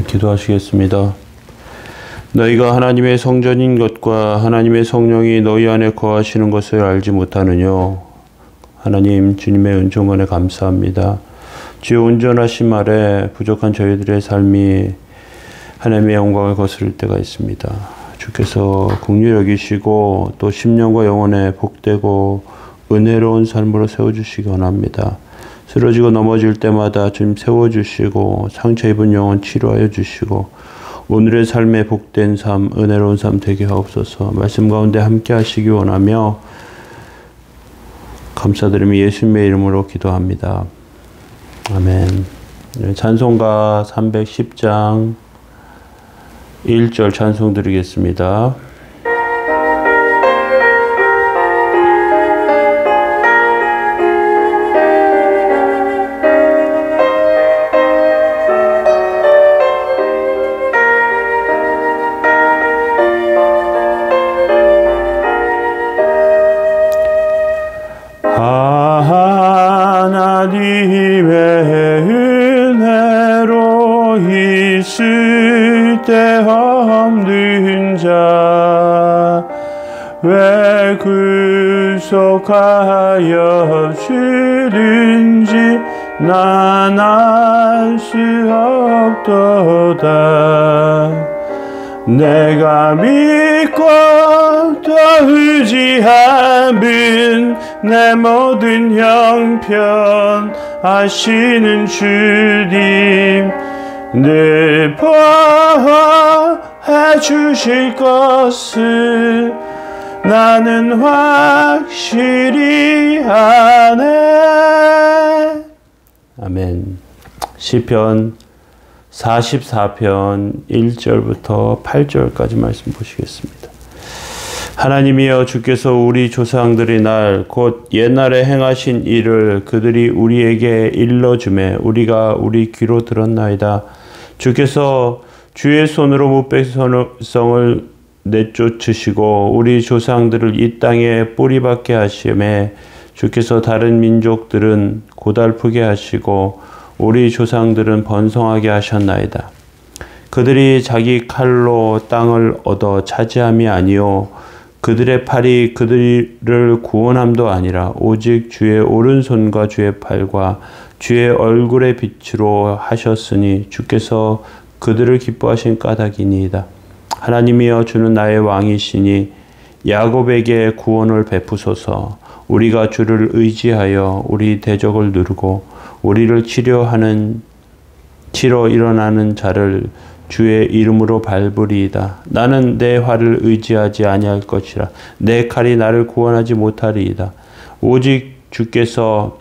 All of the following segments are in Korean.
기도하시겠습니다. 너희가 하나님의 성전인 것과 하나님의 성령이 너희 안에 거하시는 것을 알지 못하느뇨. 하나님 주님의 은총원에 감사합니다. 주의 온전하신 말에 부족한 저희들의 삶이 하나님의 영광을 거스를 때가 있습니다. 주께서 긍휼히 여기시고 또 심령과 영혼에 복되고 은혜로운 삶으로 세워주시기 원합니다. 쓰러지고 넘어질 때마다 주님 세워주시고 상처 입은 영혼 치료하여 주시고 오늘의 삶에 복된 삶, 은혜로운 삶 되게 하옵소서. 말씀 가운데 함께 하시기 원하며 감사드리며 예수님의 이름으로 기도합니다. 아멘. 찬송가 310장 1절 찬송 드리겠습니다. 왜 구속하여 주든지 난 알 수 없도다. 내가 믿고 또 의지함은 내 모든 형편 아시는 주님 늘 보호해 주실 것을 나는 확실히 아네. 아멘. 시편 44편 1절부터 8절까지 말씀 보시겠습니다. 하나님이여 주께서 우리 조상들의 날 곧 옛날에 행하신 일을 그들이 우리에게 일러주매 우리가 우리 귀로 들었나이다. 주께서 주의 손으로 무백성을 내쫓으시고 우리 조상들을 이 땅에 뿌리박게 하시매 주께서 다른 민족들은 고달프게 하시고 우리 조상들은 번성하게 하셨나이다. 그들이 자기 칼로 땅을 얻어 차지함이 아니요 그들의 팔이 그들을 구원함도 아니라 오직 주의 오른손과 주의 팔과 주의 얼굴의 빛으로 하셨으니 주께서 그들을 기뻐하신 까닭이니이다. 하나님이여 주는 나의 왕이시니 야곱에게 구원을 베푸소서. 우리가 주를 의지하여 우리 대적을 누르고 우리를 치러 일어나는 자를 주의 이름으로 밟으리이다. 나는 내 활을 의지하지 아니할 것이라. 내 칼이 나를 구원하지 못하리이다. 오직 주께서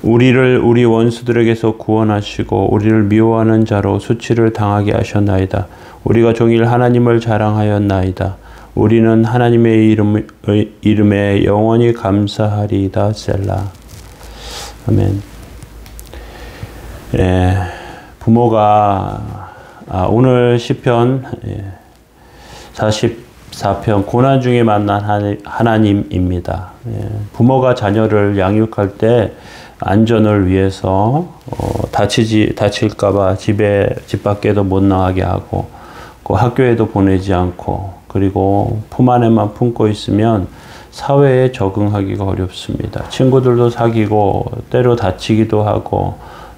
우리를 우리 원수들에게서 구원하시고 우리를 미워하는 자로 수치를 당하게 하셨나이다. 우리가 종일 하나님을 자랑하였나이다. 우리는 하나님의 이름에 영원히 감사하리이다. 셀라. 아멘. 부모가 오늘 시편 44편 고난 중에 만난 하나님입니다. 부모가 자녀를 양육할 때 안전을 위해서 다칠까봐 집 밖에도 못 나가게 하고 학교에도 보내지 않고 그리고 품 안에만 품고 있으면 사회에 적응하기가 어렵습니다. 친구들도 사귀고 때로 다치기도 하고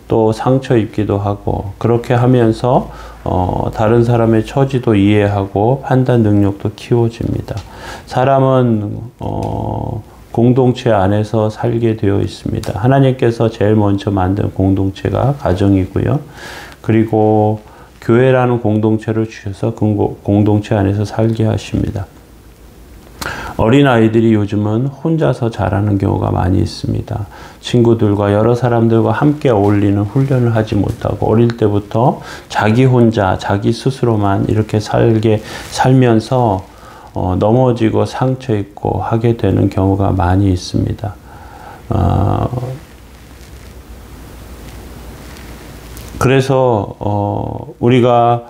또 상처 입기도 하고 그렇게 하면서 다른 사람의 처지도 이해하고 판단 능력도 키워집니다. 사람은 공동체 안에서 살게 되어 있습니다. 하나님께서 제일 먼저 만든 공동체가 가정이고요. 그리고 교회라는 공동체를 주셔서 그 공동체 안에서 살게 하십니다. 어린아이들이 요즘은 혼자서 자라는 경우가 많이 있습니다. 친구들과 여러 사람들과 함께 어울리는 훈련을 하지 못하고 어릴 때부터 자기 혼자 자기 스스로만 이렇게 살면서 넘어지고 상처 입고 하게 되는 경우가 많이 있습니다. 그래서 우리가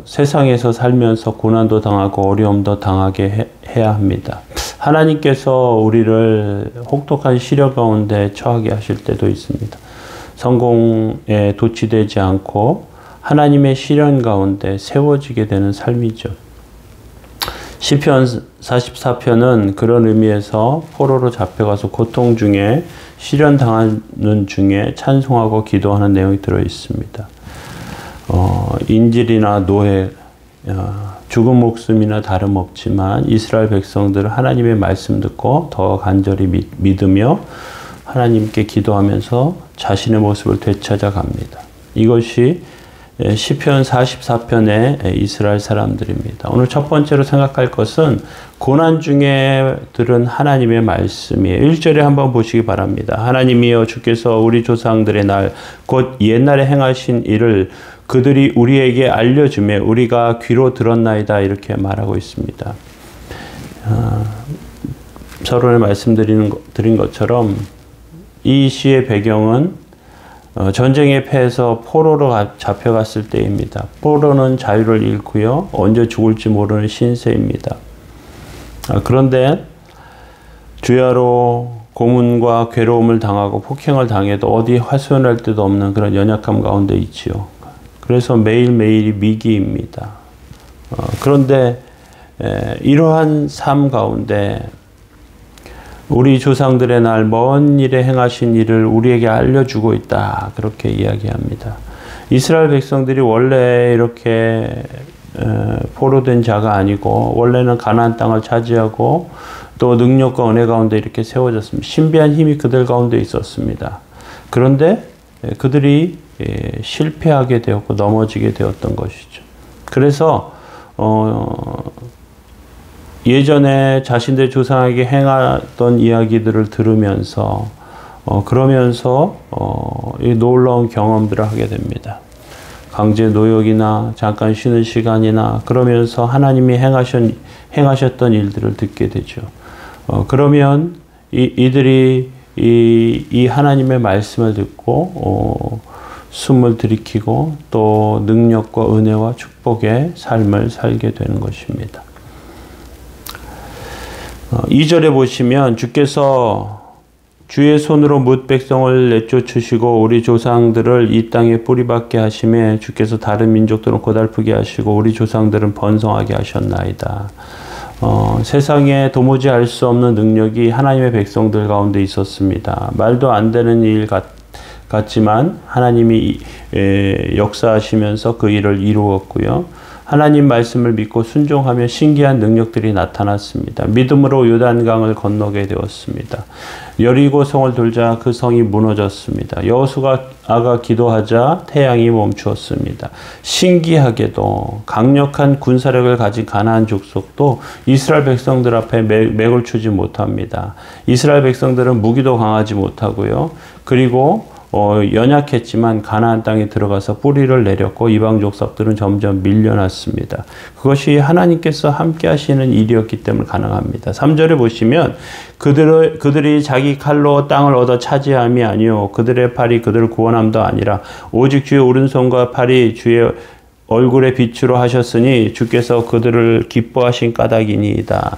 세상에서 살면서 고난도 당하고 어려움도 당하게 해야 합니다. 하나님께서 우리를 혹독한 시련 가운데 처하게 하실 때도 있습니다. 성공에 도취되지 않고 하나님의 시련 가운데 세워지게 되는 삶이죠. 시편 44편은 그런 의미에서 포로로 잡혀가서 고통 중에 시련 당하는 중에 찬송하고 기도하는 내용이 들어 있습니다. 인질이나 노예, 죽은 목숨이나 다름없지만 이스라엘 백성들은 하나님의 말씀 듣고 더 간절히 믿으며 하나님께 기도하면서 자신의 모습을 되찾아 갑니다. 이것이 시편 44편의 이스라엘 사람들입니다. 오늘 첫 번째로 생각할 것은 고난 중에 들은 하나님의 말씀이에요. 1절에 한번 보시기 바랍니다. 하나님이여 주께서 우리 조상들의 날 곧 옛날에 행하신 일을 그들이 우리에게 알려주매 우리가 귀로 들었나이다 이렇게 말하고 있습니다. 서론에 말씀드린 것처럼 이 시의 배경은 전쟁에 패해서 포로로 잡혀갔을 때입니다. 포로는 자유를 잃고요. 언제 죽을지 모르는 신세입니다. 그런데 주야로 고문과 괴로움을 당하고 폭행을 당해도 어디 하소연할 데도 없는 그런 연약함 가운데 있지요. 그래서 매일매일이 위기입니다. 그런데 이러한 삶 가운데 우리 조상들의 날 먼 일에 행하신 일을 우리에게 알려주고 있다. 그렇게 이야기합니다. 이스라엘 백성들이 원래 이렇게 포로된 자가 아니고 원래는 가나안 땅을 차지하고 또 능력과 은혜 가운데 이렇게 세워졌습니다. 신비한 힘이 그들 가운데 있었습니다. 그런데 그들이 실패하게 되었고 넘어지게 되었던 것이죠. 그래서 예전에 자신들 조상에게 행하던 이야기들을 들으면서 그러면서 이 놀라운 경험들을 하게 됩니다. 강제 노역이나 잠깐 쉬는 시간이나 그러면서 하나님이 행하셨던 일들을 듣게 되죠. 그러면 이들이 이 하나님의 말씀을 듣고 숨을 들이키고 또 능력과 은혜와 축복의 삶을 살게 되는 것입니다. 2절에 보시면 주께서 주의 손으로 뭇 백성을 내쫓으시고 우리 조상들을 이 땅에 뿌리박게 하심에 주께서 다른 민족들은 고달프게 하시고 우리 조상들은 번성하게 하셨나이다. 세상에 도무지 알 수 없는 능력이 하나님의 백성들 가운데 있었습니다. 말도 안 되는 일 같지만 하나님이 역사하시면서 그 일을 이루었고요. 하나님 말씀을 믿고 순종하며 신기한 능력들이 나타났습니다. 믿음으로 요단강을 건너게 되었습니다. 여리고 성을 돌자 그 성이 무너졌습니다. 여호수아가 기도하자 태양이 멈추었습니다. 신기하게도 강력한 군사력을 가진 가나안 족속도 이스라엘 백성들 앞에 맥을 추지 못합니다. 이스라엘 백성들은 무기도 강하지 못하고요. 그리고 연약했지만 가나안 땅에 들어가서 뿌리를 내렸고 이방 족속들은 점점 밀려났습니다. 그것이 하나님께서 함께 하시는 일이었기 때문에 가능합니다. 3절에 보시면 그들이 자기 칼로 땅을 얻어 차지함이 아니요 그들의 팔이 그들을 구원함도 아니라 오직 주의 오른손과 팔이 주의 얼굴의 빛으로 하셨으니 주께서 그들을 기뻐하신 까닭이니이다.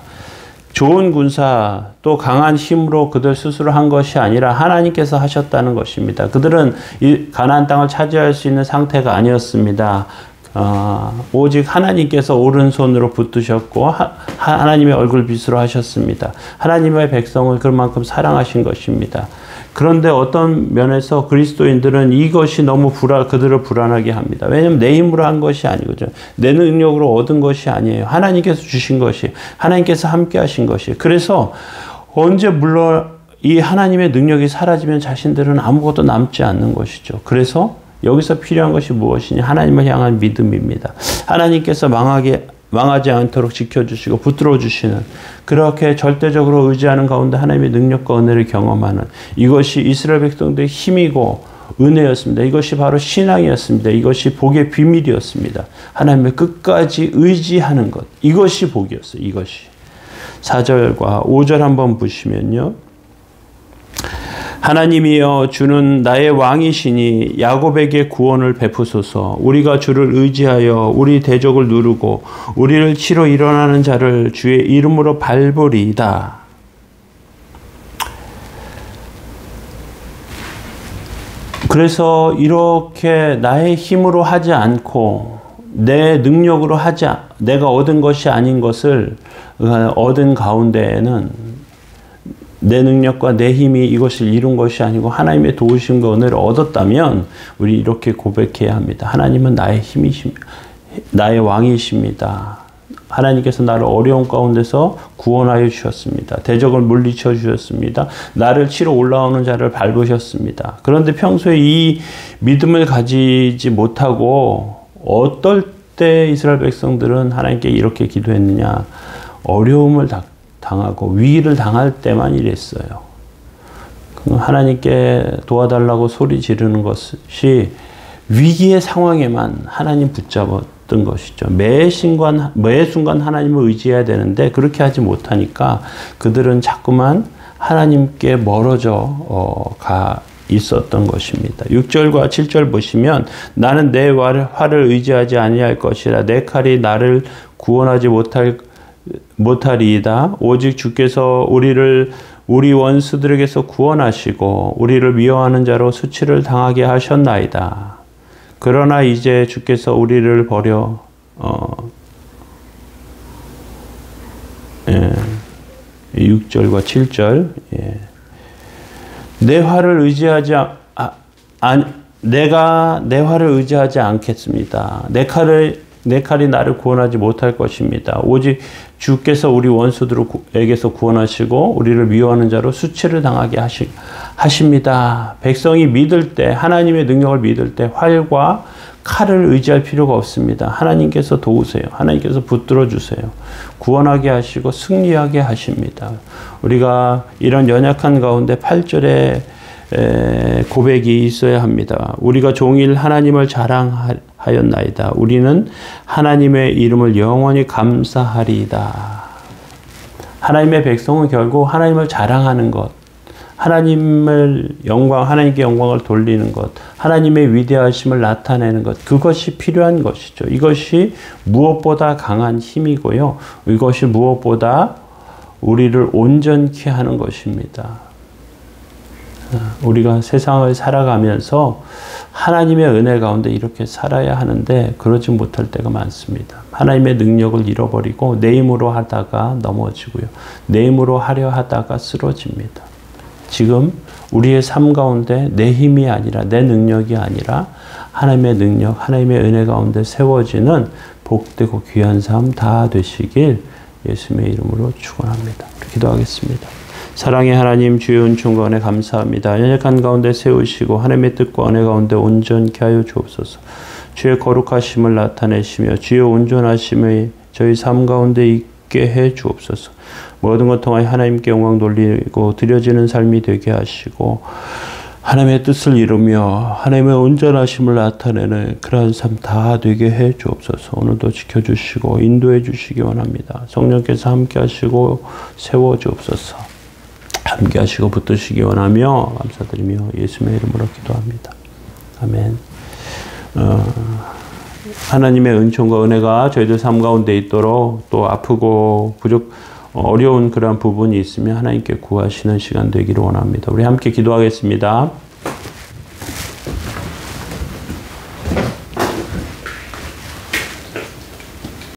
좋은 군사 또 강한 힘으로 그들 스스로 한 것이 아니라 하나님께서 하셨다는 것입니다. 그들은 이 가나안 땅을 차지할 수 있는 상태가 아니었습니다. 오직 하나님께서 오른손으로 붙드셨고 하나님의 얼굴 빛으로 하셨습니다. 하나님의 백성을 그만큼 사랑하신 것입니다. 그런데 어떤 면에서 그리스도인들은 이것이 너무 그들을 불안하게 합니다. 왜냐하면 내 힘으로 한 것이 아니거든요. 내 능력으로 얻은 것이 아니에요. 하나님께서 주신 것이, 하나님께서 함께 하신 것이. 그래서 언제 물론 이 하나님의 능력이 사라지면 자신들은 아무것도 남지 않는 것이죠. 그래서 여기서 필요한 것이 무엇이냐? 하나님을 향한 믿음입니다. 하나님께서 망하지 않도록 지켜주시고 붙들어 주시는 그렇게 절대적으로 의지하는 가운데 하나님의 능력과 은혜를 경험하는 이것이 이스라엘 백성들의 힘이고 은혜였습니다. 이것이 바로 신앙이었습니다. 이것이 복의 비밀이었습니다. 하나님의 끝까지 의지하는 것. 이것이 복이었어요. 이것이. 4절과 5절 한번 보시면요. 하나님이여 주는 나의 왕이시니 야곱에게 구원을 베푸소서. 우리가 주를 의지하여 우리 대적을 누르고 우리를 치러 일어나는 자를 주의 이름으로 밟으리이다. 그래서 이렇게 나의 힘으로 하지 않고 내 능력으로 내가 얻은 것이 아닌 것을 얻은 가운데에는 내 능력과 내 힘이 이것을 이룬 것이 아니고 하나님의 도우심과 은혜를 얻었다면 우리 이렇게 고백해야 합니다. 하나님은 나의 힘이십니다. 나의 왕이십니다. 하나님께서 나를 어려운 가운데서 구원하여 주셨습니다. 대적을 물리쳐 주셨습니다. 나를 치러 올라오는 자를 밟으셨습니다. 그런데 평소에 이 믿음을 가지지 못하고 어떨 때 이스라엘 백성들은 하나님께 이렇게 기도했느냐? 어려움을 당하고 위기를 당할 때만 이랬어요. 하나님께 도와달라고 소리 지르는 것이 위기의 상황에만 하나님 붙잡았던 것이죠. 매 순간 하나님을 의지해야 되는데 그렇게 하지 못하니까 그들은 자꾸만 하나님께 멀어져 가 있었던 것입니다. 6절과 7절 보시면 나는 내 활을 의지하지 아니할 것이라 내 칼이 나를 구원하지 못하리이다. 오직 주께서 우리 원수들에게서 구원하시고 우리를 미워하는 자로 수치를 당하게 하셨나이다. 그러나 이제 주께서 우리를 버려 6절과 7절 내 활을 의지하지 내가 내 활을 의지하지 않겠습니다. 내 칼이 나를 구원하지 못할 것입니다. 오직 주께서 우리 원수들에게서 구원하시고 우리를 미워하는 자로 수치를 당하게 하십니다. 백성이 믿을 때 하나님의 능력을 믿을 때 활과 칼을 의지할 필요가 없습니다. 하나님께서 도우세요. 하나님께서 붙들어 주세요. 구원하게 하시고 승리하게 하십니다. 우리가 이런 연약한 가운데 8절에 고백이 있어야 합니다. 우리가 종일 하나님을 자랑하였나이다. 우리는 하나님의 이름을 영원히 감사하리이다. 하나님의 백성은 결국 하나님을 자랑하는 것, 하나님께 영광을 돌리는 것, 하나님의 위대하심을 나타내는 것, 그것이 필요한 것이죠. 이것이 무엇보다 강한 힘이고요. 이것이 무엇보다 우리를 온전케 하는 것입니다. 우리가 세상을 살아가면서 하나님의 은혜 가운데 이렇게 살아야 하는데 그러지 못할 때가 많습니다. 하나님의 능력을 잃어버리고 내 힘으로 하다가 넘어지고요. 내 힘으로 하려 하다가 쓰러집니다. 지금 우리의 삶 가운데 내 힘이 아니라 내 능력이 아니라 하나님의 능력, 하나님의 은혜 가운데 세워지는 복되고 귀한 삶 다 되시길 예수님의 이름으로 축원합니다. 기도하겠습니다. 사랑의 하나님, 주의 은총과 은혜 감사합니다. 연약한 가운데 세우시고 하나님의 뜻과 은혜 가운데 온전케 하여 주옵소서. 주의 거룩하심을 나타내시며 주의 온전하심을 저희 삶 가운데 있게 해 주옵소서. 모든 것 통하여 하나님께 영광 돌리고 드려지는 삶이 되게 하시고 하나님의 뜻을 이루며 하나님의 온전하심을 나타내는 그러한 삶 다 되게 해 주옵소서. 오늘도 지켜주시고 인도해 주시기 원합니다. 성령께서 함께 하시고 세워 주옵소서. 함께 하시고 붙드시기 원하며 감사드리며 예수님의 이름으로 기도합니다. 아멘. 하나님의 은총과 은혜가 저희들 삶 가운데 있도록 또 아프고 어려운 그러한 부분이 있으면 하나님께 구하시는 시간 되기를 원합니다. 우리 함께 기도하겠습니다.